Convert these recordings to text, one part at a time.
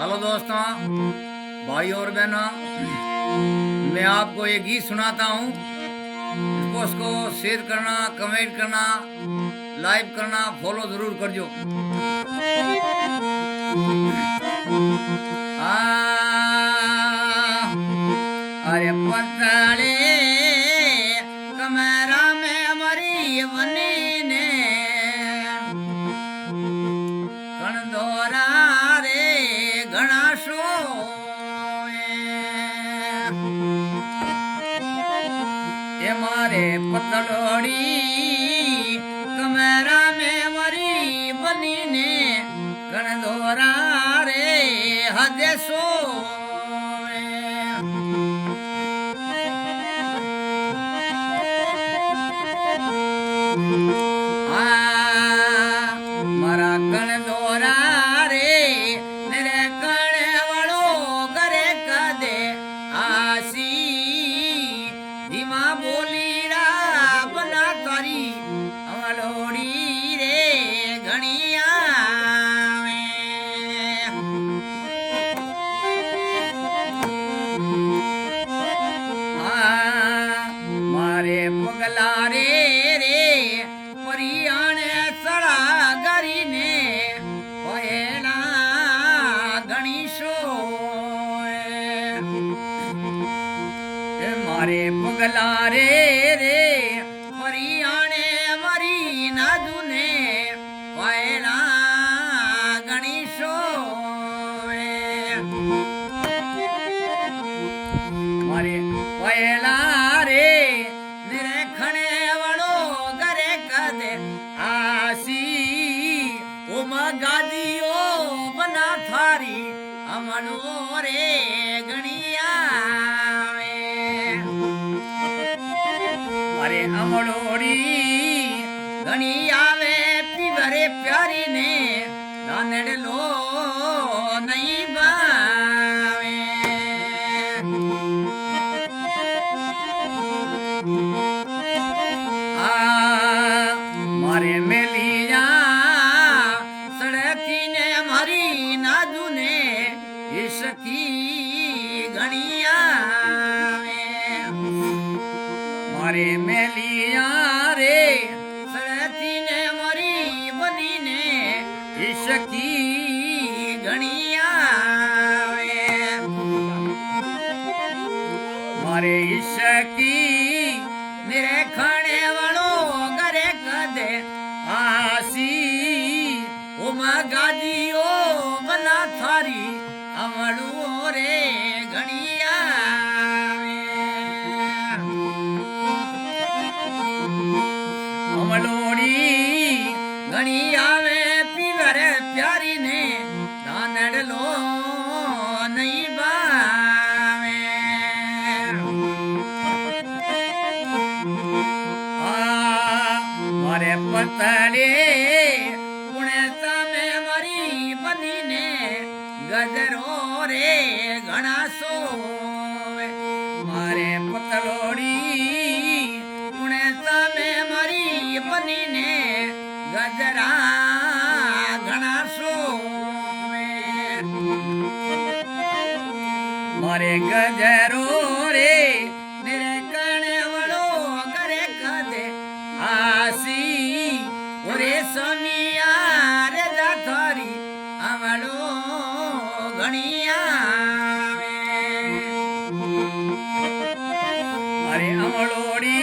Hello दोस्तों, भाई और बहनों, मैं आपको एक गीत सुनाता हूँ। उसको शेयर करना, कमेंट करना, लाइक करना, फॉलो जरूर करजो। अरे पतले कमरा में हमारी बनी ने कणदोरा रे घना शो ये मारे पतलोड़ी कमरा में हमारी बनी ने कणदोरा रे हदे सो मारा कणदोरा रे मेरे कण वालो करे कदे आसी धीमा बोली रा बना तारी अमलोड़ी रे घणिया मारे पगला रे परियाणे सड़ा गरी ने पहेला गणेशो मारे पगला रे परियाणे मरी नाजू ने पहेला गणेशो मारे पहेला रे मेरे खणे वालो करे कदे आसी उम गादियो बना थारी अमनो रे गणिया अरे अमड़ोड़ी गणिया वे पीवरे प्यारी ने दानड़ लो नहीं बावे मारे मेलिया सड़की ने हमारी नाजू ने इसकी गणिया मारे मेलिया रे सड़की ने हमारी बनी ने इसकी गणिया मारे इसकी मेरे खाने वालों करे कदे आसी उम गादियो बना थारी अमड़ू रे घणिया अमलोड़ी घणिया में पीवरे प्यारी ने दानड़ लो नहीं बावे मारे पतले पुणेता में मरी बनी ने गजरो रे घना सो मारे पतलोड़ी पुणेता में मरी बनी ने गजरा घना सो मारे गजरो रे मेरे कणे वालो करे कदे आसी ओरे समिया रे जाथरी अमलो घणिया अरे अमलोड़ी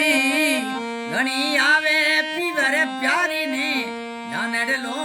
घणिया वे पीवरे प्यारी ने जानड़ लो